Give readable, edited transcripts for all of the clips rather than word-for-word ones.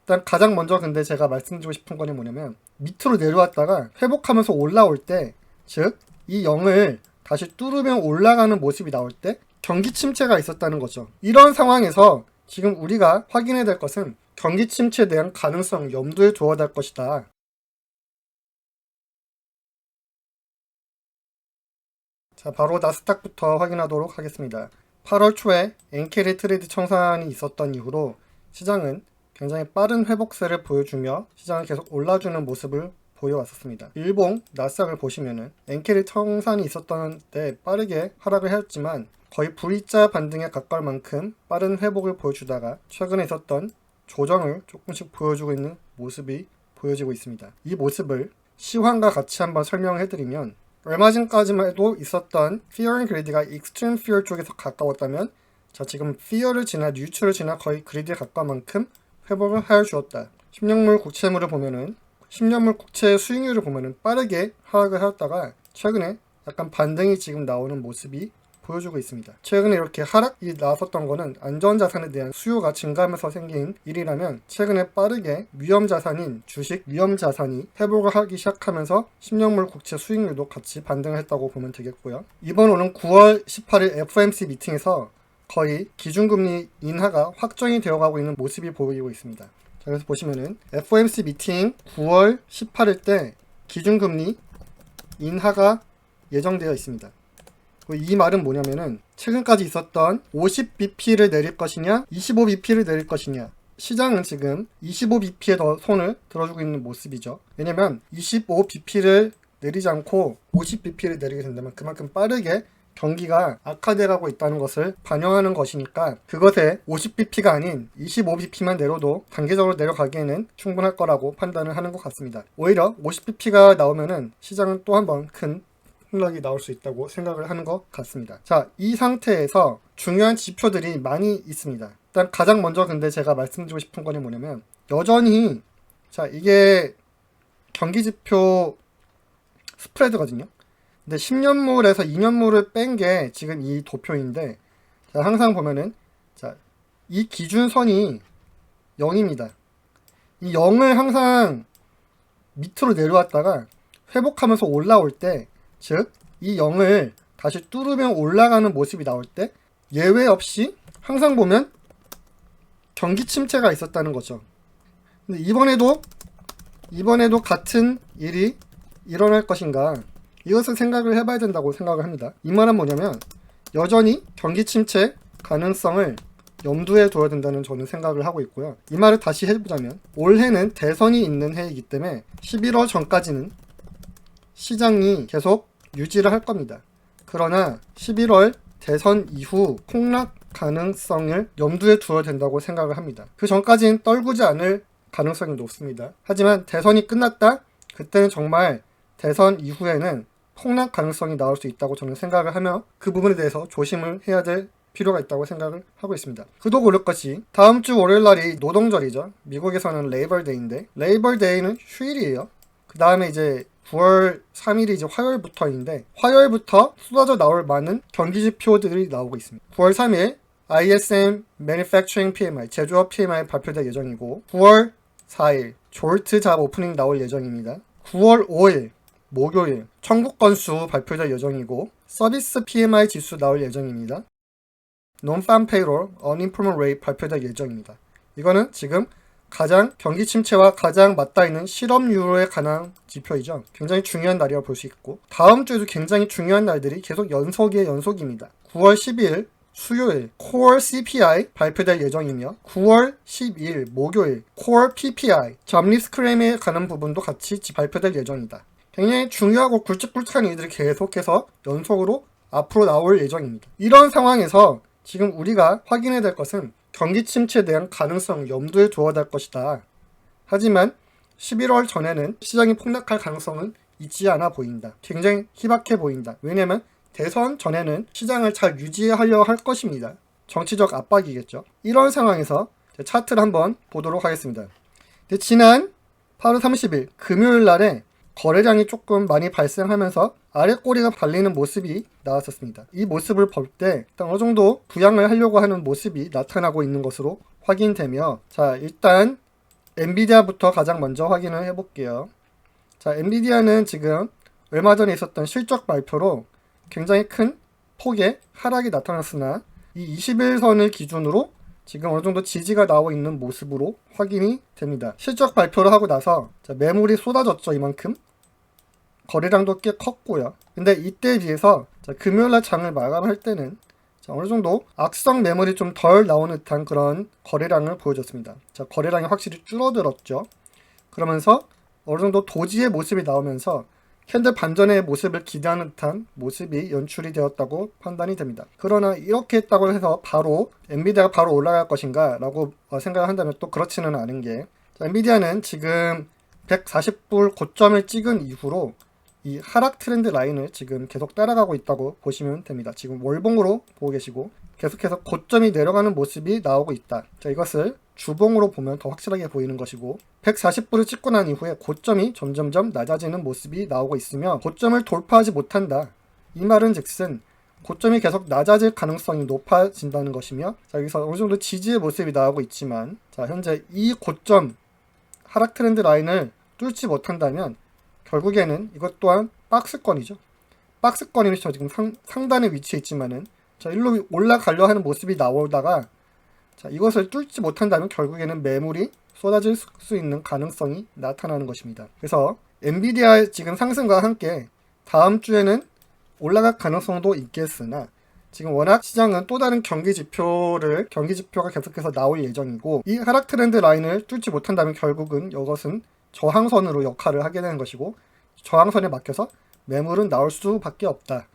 일단 가장 먼저 근데 제가 말씀드리고 싶은 거는 뭐냐면 밑으로 내려왔다가 회복하면서 올라올 때, 즉 이 0을 다시 뚫으면 올라가는 모습이 나올 때 경기 침체가 있었다는 거죠. 이런 상황에서 지금 우리가 확인해야 될 것은 경기 침체에 대한 가능성 염두에 두어야 될 것이다. 자, 바로 나스닥부터 확인하도록 하겠습니다. 8월 초에 엔캐리 트레이드 청산이 있었던 이후로 시장은 굉장히 빠른 회복세를 보여주며 시장을 계속 올라주는 모습을 보여왔었습니다. 일봉 나스닥을 보시면은 엔캐리 청산이 있었던 때 빠르게 하락을 했지만 거의 V자 반등에 가까울 만큼 빠른 회복을 보여주다가 최근에 있었던 조정을 조금씩 보여주고 있는 모습이 보여지고 있습니다. 이 모습을 시황과 같이 한번 설명해드리면, 얼마 전까지만 해도 있었던 Fear and Greed가 Extreme Fear 쪽에서 가까웠다면, 자, 지금 Fear를 지나 뉴트를 지나 거의 Greed에 가까운 만큼 회복을 하여 주었다. 10년물 국채물을 보면은 10년물 국채 수익률을 보면은 빠르게 하락을 하였다가 최근에 약간 반등이 지금 나오는 모습이 보여주고 있습니다. 최근에 이렇게 하락이 나왔었던 거는 안전자산에 대한 수요가 증가하면서 생긴 일이라면, 최근에 빠르게 위험자산인 주식 위험자산이 회복을 하기 시작하면서 10년물 국채 수익률도 같이 반등을 했다고 보면 되겠고요. 이번 오는 9월 18일 FOMC 미팅에서 거의 기준금리 인하가 확정이 되어가고 있는 모습이 보이고 있습니다. 자, 그래서 보시면은 FOMC 미팅 9월 18일 때 기준금리 인하가 예정되어 있습니다. 이 말은 뭐냐면은 최근까지 있었던 50bp를 내릴 것이냐 25bp를 내릴 것이냐, 시장은 지금 25bp에 더 손을 들어주고 있는 모습이죠. 왜냐면 25bp를 내리지 않고 50bp를 내리게 된다면 그만큼 빠르게 경기가 악화돼가고 있다는 것을 반영하는 것이니까, 그것에 50bp가 아닌 25bp만 내려도 단계적으로 내려가기에는 충분할 거라고 판단을 하는 것 같습니다. 오히려 50bp가 나오면은 시장은 또 한 번 큰 폭락이 나올 수 있다고 생각을 하는 것 같습니다. 자, 이 상태에서 중요한 지표들이 많이 있습니다. 일단 가장 먼저 근데 제가 말씀드리고 싶은 거는 뭐냐면, 여전히 자, 이게 경기지표 스프레드거든요. 근데 10년물에서 2년물을 뺀 게 지금 이 도표인데, 자, 항상 보면은 자, 이 기준선이 0입니다. 이 0을 항상 밑으로 내려왔다가 회복하면서 올라올 때, 즉 이 0을 다시 뚫으면 올라가는 모습이 나올 때 예외 없이 항상 보면 경기 침체가 있었다는 거죠. 근데 이번에도 같은 일이 일어날 것인가, 이것을 생각을 해봐야 된다고 생각을 합니다. 이 말은 뭐냐면 여전히 경기 침체 가능성을 염두에 둬야 된다는 저는 생각을 하고 있고요. 이 말을 다시 해보자면, 올해는 대선이 있는 해이기 때문에 11월 전까지는 시장이 계속 유지를 할 겁니다. 그러나 11월 대선 이후 폭락 가능성을 염두에 두어야 된다고 생각을 합니다. 그 전까지는 떨구지 않을 가능성이 높습니다. 하지만 대선이 끝났다? 그때는 정말 대선 이후에는 폭락 가능성이 나올 수 있다고 저는 생각을 하며, 그 부분에 대해서 조심을 해야 될 필요가 있다고 생각을 하고 있습니다. 그도 그럴 것이 다음 주 월요일 날이 노동절이죠. 미국에서는 레이버데이인데, 레이버데이는 휴일이에요. 그 다음에 이제 9월 3일이 이제 화요일부터인데, 화요일부터 쏟아져 나올 많은 경기 지표들이 나오고 있습니다. 9월 3일 ISM Manufacturing PMI 제조업 PMI 발표될 예정이고, 9월 4일 졸트 잡 오프닝 나올 예정입니다. 9월 5일 목요일 청구 건수 발표될 예정이고, 서비스 PMI 지수 나올 예정입니다. Non-farm payroll, unemployment rate 발표될 예정입니다. 이거는 지금 가장 경기 침체와 가장 맞닿아 있는 실업률에 관한 지표이죠. 굉장히 중요한 날이라고 볼 수 있고, 다음 주에도 굉장히 중요한 날들이 계속 연속의 연속입니다. 9월 10일 수요일 Core CPI 발표될 예정이며, 9월 12일 목요일 Core PPI 잡리스 클레임에 관한 부분도 같이 발표될 예정이다. 굉장히 중요하고 굵직굵직한 일들이 계속해서 연속으로 앞으로 나올 예정입니다. 이런 상황에서 지금 우리가 확인해야 될 것은 경기 침체에 대한 가능성 염두에 두어야 될 것이다. 하지만 11월 전에는 시장이 폭락할 가능성은 있지 않아 보인다. 굉장히 희박해 보인다. 왜냐면 대선 전에는 시장을 잘 유지하려 할 것입니다. 정치적 압박이겠죠. 이런 상황에서 차트를 한번 보도록 하겠습니다. 지난 8월 30일 금요일 날에 거래량이 조금 많이 발생하면서 아래 꼬리가 발리는 모습이 나왔었습니다. 이 모습을 볼 때 일단 어느 정도 부양을 하려고 하는 모습이 나타나고 있는 것으로 확인되며, 자, 일단 엔비디아부터 가장 먼저 확인을 해볼게요. 자, 엔비디아는 지금 얼마 전에 있었던 실적 발표로 굉장히 큰 폭의 하락이 나타났으나 이 21선을 기준으로 지금 어느 정도 지지가 나오고 있는 모습으로 확인이 됩니다. 실적 발표를 하고 나서 매물이 쏟아졌죠. 이만큼 거래량도 꽤 컸고요. 근데 이때에 비해서 금요일날 장을 마감할 때는 어느 정도 악성 매물이 좀 덜 나오는 듯한 그런 거래량을 보여줬습니다. 거래량이 확실히 줄어들었죠. 그러면서 어느 정도 도지의 모습이 나오면서 캔들 반전의 모습을 기대하는 듯한 모습이 연출이 되었다고 판단이 됩니다. 그러나 이렇게 했다고 해서 바로 엔비디아가 바로 올라갈 것인가 라고 생각을 한다면 또 그렇지는 않은 게, 엔비디아는 지금 140불 고점을 찍은 이후로 이 하락 트렌드 라인을 지금 계속 따라가고 있다고 보시면 됩니다. 지금 월봉으로 보고 계시고 계속해서 고점이 내려가는 모습이 나오고 있다. 이것을 주봉으로 보면 더 확실하게 보이는 것이고, 140불을 찍고 난 이후에 고점이 점점점 낮아지는 모습이 나오고 있으며 고점을 돌파하지 못한다. 이 말은 즉슨 고점이 계속 낮아질 가능성이 높아진다는 것이며, 여기서 어느 정도 지지의 모습이 나오고 있지만, 현재 이 고점 하락 트렌드 라인을 뚫지 못한다면 결국에는 이것 또한 박스권이죠. 박스권이 지금 상단에 위치해 있지만은 일로 올라가려 하는 모습이 나오다가 이것을 뚫지 못한다면 결국에는 매물이 쏟아질 수 있는 가능성이 나타나는 것입니다. 그래서 엔비디아의 지금 상승과 함께 다음 주에는 올라갈 가능성도 있겠으나, 지금 워낙 시장은 또 다른 경기 지표가 계속해서 나올 예정이고, 이 하락 트렌드 라인을 뚫지 못한다면 결국은 이것은 저항선으로 역할을 하게 되는 것이고, 저항선에 막혀서 매물은 나올 수밖에 없다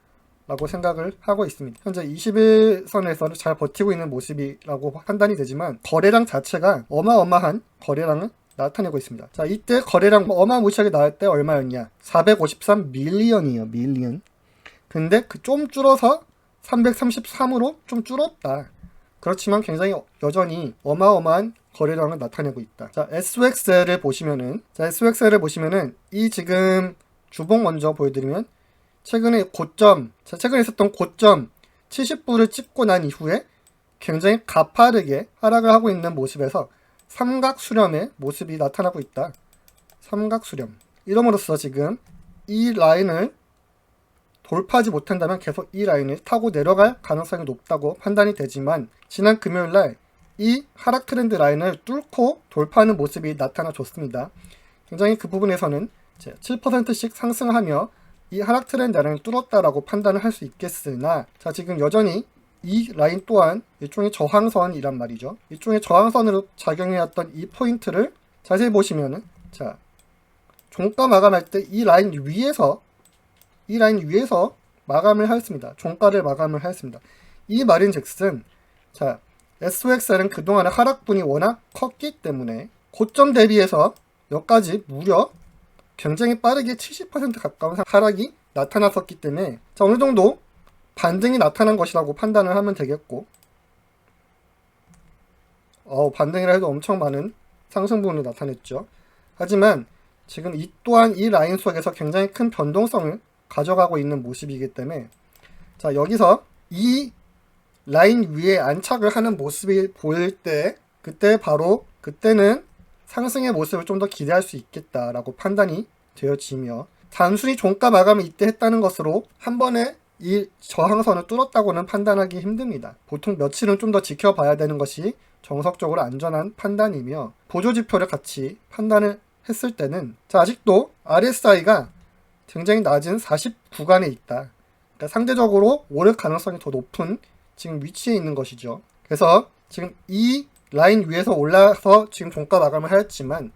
라고 생각을 하고 있습니다. 현재 21선에서는 잘 버티고 있는 모습이라고 판단이 되지만 거래량 자체가 어마어마한 거래량을 나타내고 있습니다. 이때 거래량 어마무시하게 나올 때 얼마였냐? 453 밀리언이에요. 밀리언. 근데 좀 줄어서 333으로 좀 줄었다. 그렇지만 굉장히 여전히 어마어마한 거래량을 나타내고 있다. SXL을 보시면은 이 지금 주봉 먼저 보여드리면 최근에 있었던 고점 70불을 찍고 난 이후에 굉장히 가파르게 하락을 하고 있는 모습에서 삼각 수렴의 모습이 나타나고 있다. 삼각 수렴. 이름으로써 지금 이 라인을 돌파하지 못한다면 계속 이 라인을 타고 내려갈 가능성이 높다고 판단이 되지만, 지난 금요일날 이 하락 트렌드 라인을 뚫고 돌파하는 모습이 나타나줬습니다. 굉장히 그 부분에서는 7%씩 상승하며 이 하락 트렌드 라인을 뚫었다라고 판단을 할 수 있겠으나, 지금 여전히 이 라인 또한 일종의 저항선이란 말이죠. 일종의 저항선으로 작용해왔던 이 포인트를 자세히 보시면은, 종가 마감할 때 이 라인 위에서 마감을 하였습니다. 종가를 마감을 하였습니다. 이 말인 즉슨, SXL은 그동안의 하락분이 워낙 컸기 때문에 고점 대비해서 여기까지 무려 굉장히 빠르게 70% 가까운 하락이 나타났었기 때문에 어느 정도 반등이 나타난 것이라고 판단을 하면 되겠고, 반등이라 해도 엄청 많은 상승분을 나타냈죠. 하지만 지금 이 또한 이 라인 속에서 굉장히 큰 변동성을 가져가고 있는 모습이기 때문에, 여기서 이 라인 위에 안착을 하는 모습이 보일 때, 그때는 상승의 모습을 좀 더 기대할 수 있겠다라고 판단이 되어지며, 단순히 종가 마감을 이때 했다는 것으로 한 번에 이 저항선을 뚫었다고는 판단하기 힘듭니다. 보통 며칠은 좀 더 지켜봐야 되는 것이 정석적으로 안전한 판단이며, 보조지표를 같이 판단을 했을 때는 아직도 RSI가 굉장히 낮은 40 구간에 있다. 그러니까 상대적으로 오를 가능성이 더 높은 지금 위치에 있는 것이죠. 그래서 지금 이 라인 위에서 올라서 지금 종가 마감을 하였지만,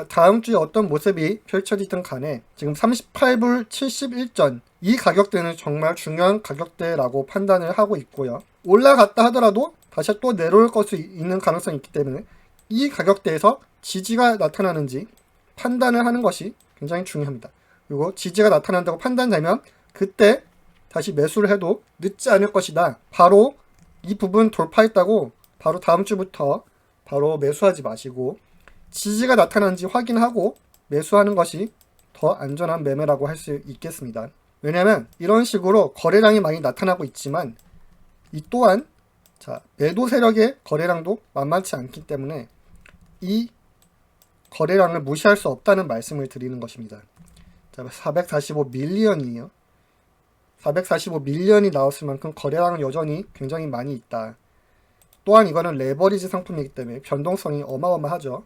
다음 주에 어떤 모습이 펼쳐지든 간에 지금 38불 71전 이 가격대는 정말 중요한 가격대라고 판단을 하고 있고요. 올라갔다 하더라도 다시 또 내려올 것이 있는 가능성이 있기 때문에 이 가격대에서 지지가 나타나는지 판단을 하는 것이 굉장히 중요합니다. 그리고 지지가 나타난다고 판단되면 그때 다시 매수를 해도 늦지 않을 것이다. 바로 이 부분 돌파했다고 바로 다음 주부터 바로 매수하지 마시고 지지가 나타나는지 확인하고 매수하는 것이 더 안전한 매매라고 할 수 있겠습니다. 왜냐하면 이런 식으로 거래량이 많이 나타나고 있지만 이 또한 매도 세력의 거래량도 만만치 않기 때문에 이 거래량을 무시할 수 없다는 말씀을 드리는 것입니다. 자, 445밀리언이에요. 445밀리언이 나왔을 만큼 거래량은 여전히 굉장히 많이 있다. 또한 이거는 레버리지 상품이기 때문에 변동성이 어마어마하죠.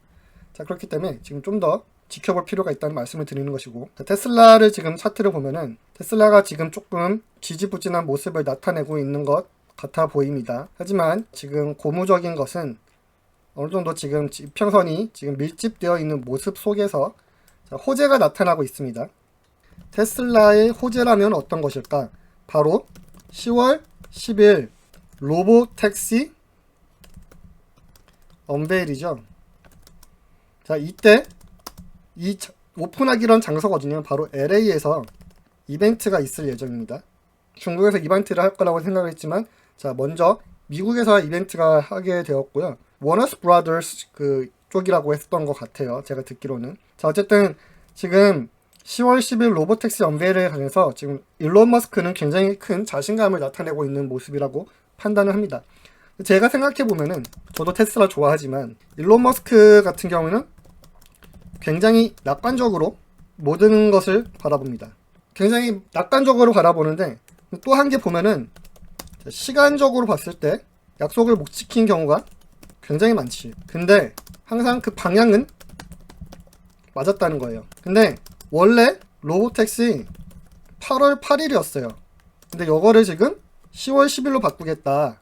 자, 그렇기 때문에 지금 좀 더 지켜볼 필요가 있다는 말씀을 드리는 것이고, 자, 테슬라를 지금 차트를 보면은 테슬라가 지금 조금 지지부진한 모습을 나타내고 있는 것 같아 보입니다. 하지만 지금 고무적인 것은 어느 정도 지금 지평선이 지금 밀집되어 있는 모습 속에서 자, 호재가 나타나고 있습니다. 테슬라의 호재라면 어떤 것일까? 바로 10월 10일 로보택시 언베일이죠. 자, 이때 이 오픈하기로 한 장소거든요. 바로 LA에서 이벤트가 있을 예정입니다. 중국에서 이벤트를 할 거라고 생각을 했지만, 자, 먼저 미국에서 이벤트가 하게 되었고요. 워너스 브라더스 그 쪽이라고 했던 것 같아요. 제가 듣기로는. 자, 어쨌든 지금 10월 10일 로보택시 언베일에 관해서 지금 일론 머스크는 굉장히 큰 자신감을 나타내고 있는 모습이라고 판단을 합니다. 제가 생각해보면은, 저도 테슬라 좋아하지만 일론 머스크 같은 경우는 굉장히 낙관적으로 모든 것을 바라봅니다. 굉장히 낙관적으로 바라보는데, 또 한 개 보면은 시간적으로 봤을 때 약속을 못 지킨 경우가 굉장히 많지. 근데 항상 그 방향은 맞았다는 거예요. 근데 원래 로보택시 8월 8일이었어요. 근데 이거를 지금 10월 10일로 바꾸겠다.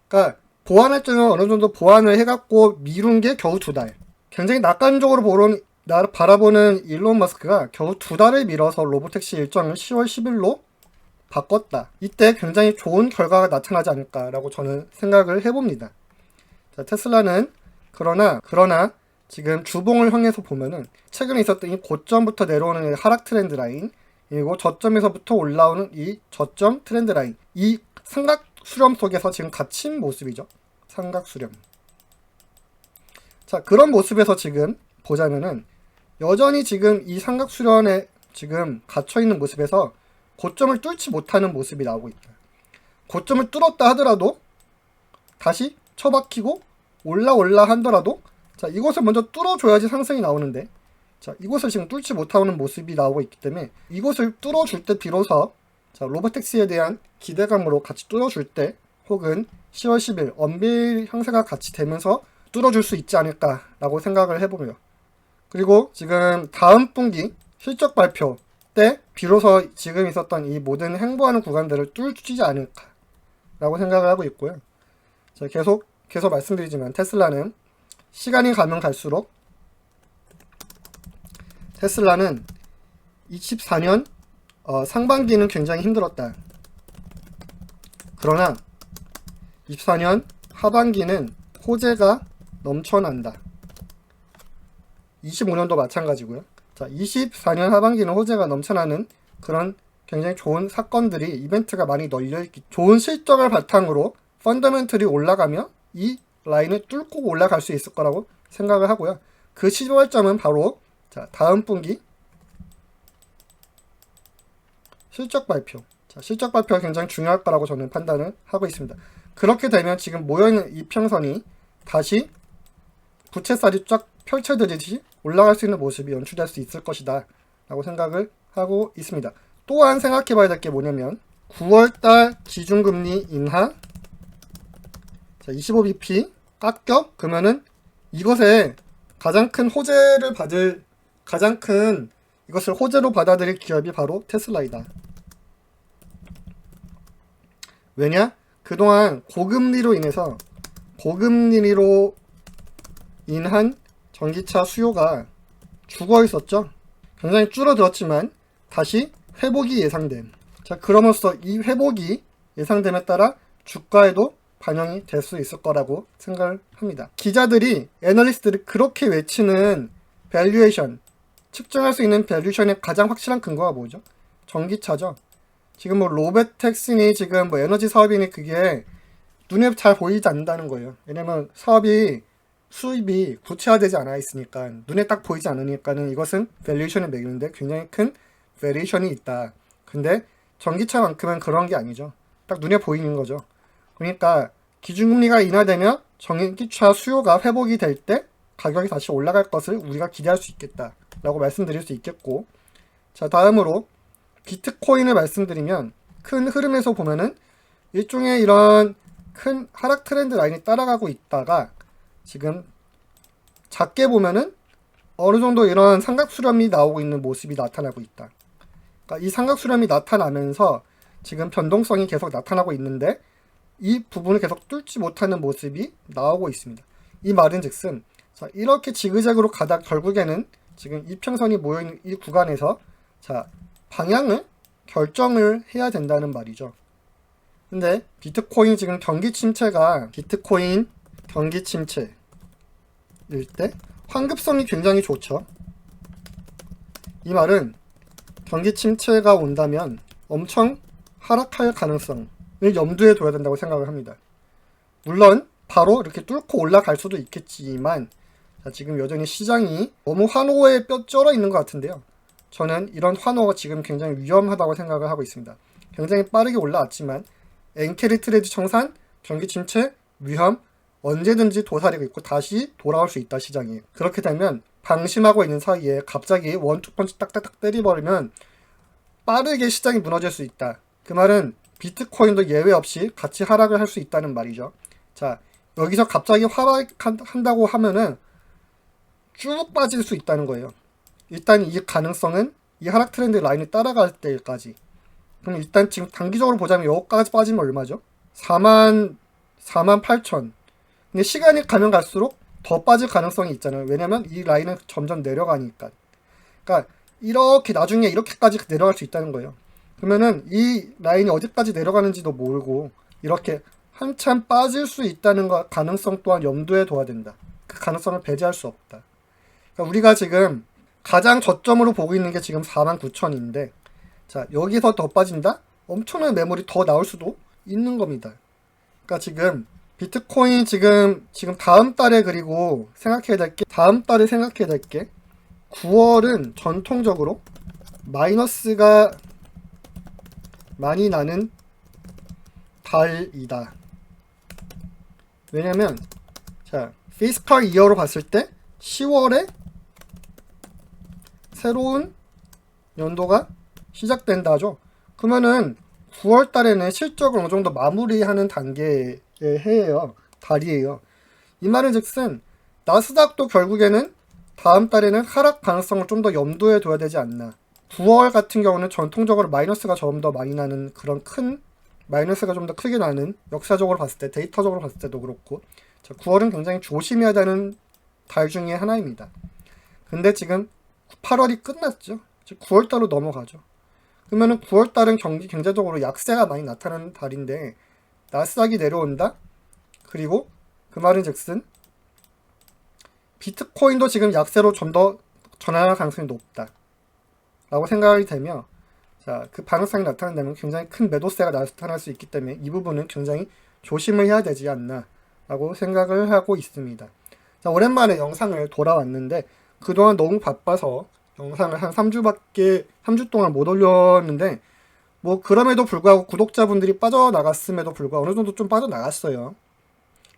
그러니까 보완할 때는 어느 정도 보완을 해갖고 미룬 게 겨우 2달. 굉장히 낙관적으로 바라보는 일론 머스크가 겨우 2달을 미뤄서 로보택시 일정을 10월 10일로 바꿨다. 이때 굉장히 좋은 결과가 나타나지 않을까라고 저는 생각을 해봅니다. 자, 테슬라는 그러나 지금 주봉을 향해서 보면은 최근에 있었던 이 고점부터 내려오는 하락 트렌드 라인, 그리고 저점에서부터 올라오는 이 저점 트렌드 라인, 이 삼각 수렴 속에서 지금 갇힌 모습이죠. 삼각 수렴. 자, 그런 모습에서 지금 보자면은 여전히 지금 이 삼각 수렴에 지금 갇혀 있는 모습에서 고점을 뚫지 못하는 모습이 나오고 있다. 고점을 뚫었다 하더라도 다시 처박히고 올라 하더라도, 자, 이곳을 먼저 뚫어줘야지 상승이 나오는데, 자, 이곳을 지금 뚫지 못하는 모습이 나오고 있기 때문에 이곳을 뚫어줄 때 비로소, 자, 로보택시에 대한 기대감으로 같이 뚫어줄 때, 혹은 10월 10일 언베일 형태가 같이 되면서 뚫어줄 수 있지 않을까라고 생각을 해보며, 그리고 지금 다음 분기 실적 발표 때 비로소 지금 있었던 이 모든 행보하는 구간들을 뚫지 않을까라고 생각을 하고 있고요. 자, 계속 말씀드리지만 테슬라는 시간이 가면 갈수록 테슬라는 24년 상반기는 굉장히 힘들었다. 그러나 24년 하반기는 호재가 넘쳐난다. 25년도 마찬가지고요. 자, 24년 하반기는 호재가 넘쳐나는 그런 굉장히 좋은 사건들이, 이벤트가 많이 널려있기, 좋은 실적을 바탕으로 펀더멘털이 올라가며 이 라인을 뚫고 올라갈 수 있을 거라고 생각을 하고요. 그 시발점은 바로, 자, 다음 분기 실적 발표. 자, 실적 발표가 굉장히 중요할 거라고 저는 판단을 하고 있습니다. 그렇게 되면 지금 모여있는 이평선이 다시 부채살이 쫙 펼쳐지듯이 올라갈 수 있는 모습이 연출될 수 있을 것이다 라고 생각을 하고 있습니다. 또한 생각해 봐야 될 게 뭐냐면 9월달 기준금리 인하, 자, 25bp 깎여. 그러면은 이것에 가장 큰 호재를 받을, 이것을 호재로 받아들일 기업이 바로 테슬라이다. 왜냐? 그동안 고금리로 인한 전기차 수요가 죽어 있었죠. 굉장히 줄어들었지만 다시 회복이 예상됨. 자, 그럼으로써 이 회복이 예상됨에 따라 주가에도 반영이 될 수 있을 거라고 생각을 합니다. 기자들이, 애널리스트들이 그렇게 외치는 밸류에이션, 측정할 수 있는 밸류에이션의 가장 확실한 근거가 뭐죠? 전기차죠. 지금 뭐 로보택시니 지금 뭐 에너지 사업이니 그게 눈에 잘 보이지 않는다는 거예요. 왜냐면 사업이, 수입이 구체화되지 않아 있으니까, 눈에 딱 보이지 않으니까는 이것은 밸류에이션을 매기는데 굉장히 큰 밸류에이션이 있다. 근데 전기차만큼은 그런 게 아니죠. 딱 눈에 보이는 거죠. 그러니까 기준금리가 인하되면 전기차 수요가 회복이 될 때 가격이 다시 올라갈 것을 우리가 기대할 수 있겠다 라고 말씀드릴 수 있겠고, 자 다음으로 비트코인을 말씀드리면 큰 흐름에서 보면은 일종의 이런 큰 하락 트렌드 라인이 따라가고 있다가 지금 작게 보면은 어느 정도 이런 삼각수렴이 나오고 있는 모습이 나타나고 있다. 그러니까 이 삼각수렴이 나타나면서 지금 변동성이 계속 나타나고 있는데 이 부분을 계속 뚫지 못하는 모습이 나오고 있습니다. 이 말인즉슨 자 이렇게 지그재그로 가다 결국에는 지금 이평선이 모여있는 이 구간에서 자 방향을 결정을 해야 된다는 말이죠. 근데 비트코인 지금 경기 침체가 비트코인 경기 침체일 때 환급성이 굉장히 좋죠. 이 말은 경기 침체가 온다면 엄청 하락할 가능성을 염두에 둬야 된다고 생각을 합니다. 물론 바로 이렇게 뚫고 올라갈 수도 있겠지만 자, 지금 여전히 시장이 너무 환호에 뼈 쩔어 있는 것 같은데요. 저는 이런 환호가 지금 굉장히 위험하다고 생각을 하고 있습니다. 굉장히 빠르게 올라왔지만 엔케리 트레이드 청산, 경기 침체, 위험, 언제든지 도사리고 있고 다시 돌아올 수 있다 시장이. 그렇게 되면 방심하고 있는 사이에 갑자기 원투펀치 딱딱딱 때려버리면 빠르게 시장이 무너질 수 있다. 그 말은 비트코인도 예외 없이 같이 하락을 할 수 있다는 말이죠. 자 여기서 갑자기 하락한다고 하면은 쭉 빠질 수 있다는 거예요. 일단 이 가능성은 이 하락 트렌드 라인을 따라갈 때까지. 그럼 일단 지금 단기적으로 보자면 여기까지 빠지면 얼마죠? 48,000. 근데 시간이 가면 갈수록 더 빠질 가능성이 있잖아요. 왜냐면 이 라인은 점점 내려가니까. 그러니까 이렇게 나중에 이렇게까지 내려갈 수 있다는 거예요. 그러면은 이 라인이 어디까지 내려가는지도 모르고 이렇게 한참 빠질 수 있다는 가능성 또한 염두에 둬야 된다. 그 가능성을 배제할 수 없다. 그러니까 우리가 지금 가장 저점으로 보고 있는 게 지금 49,000인데 자 여기서 더 빠진다? 엄청난 매물이 더 나올 수도 있는 겁니다. 그러니까 지금 비트코인 지금 다음 달에 그리고 생각해야 될 게 다음 달에 생각해야 될 게 9월은 전통적으로 마이너스가 많이 나는 달이다. 왜냐면 자 피스컬 이어로 봤을 때 10월에 새로운 연도가 시작된다죠. 그러면은 9월 달에는 실적을 어느 정도 마무리하는 단계의 해예요. 달이에요. 이 말은 즉슨 나스닥도 결국에는 다음 달에는 하락 가능성을 좀 더 염두에 둬야 되지 않나. 9월 같은 경우는 전통적으로 마이너스가 좀 더 많이 나는 그런 큰 마이너스가 좀 더 크게 나는 역사적으로 봤을 때 데이터적으로 봤을 때도 그렇고 자, 9월은 굉장히 조심해야 되는 달 중에 하나입니다. 근데 지금 8월이 끝났죠. 9월달로 넘어가죠. 그러면은 9월달은 경제적으로 약세가 많이 나타나는 달인데 나스닥이 내려온다? 그리고 그 말은 즉슨 비트코인도 지금 약세로 좀 더 전환할 가능성이 높다 라고 생각이 되며 자, 그 반응성이 나타난다면 굉장히 큰 매도세가 나타날 수 있기 때문에 이 부분은 굉장히 조심을 해야 되지 않나 라고 생각을 하고 있습니다. 자, 오랜만에 영상을 돌아왔는데 그동안 너무 바빠서 영상을 한 3주 동안 못 올렸는데 뭐 그럼에도 불구하고 구독자분들이 빠져나갔음에도 불구하고 어느 정도 좀 빠져나갔어요.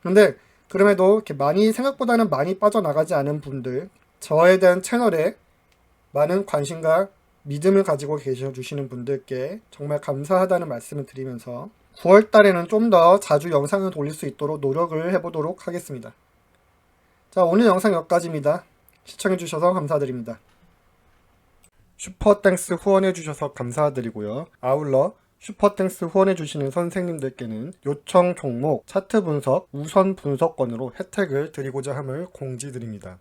근데 그럼에도 이렇게 생각보다는 많이 빠져나가지 않은 분들, 저에 대한 채널에 많은 관심과 믿음을 가지고 계셔주시는 분들께 정말 감사하다는 말씀을 드리면서 9월 달에는 좀 더 자주 영상을 돌릴 수 있도록 노력을 해보도록 하겠습니다. 자, 오늘 영상 여기까지입니다. 시청해주셔서 감사드립니다. 슈퍼땡스 후원해주셔서 감사드리고요. 아울러 슈퍼땡스 후원해주시는 선생님들께는 요청 종목, 차트 분석, 우선 분석권으로 혜택을 드리고자 함을 공지드립니다.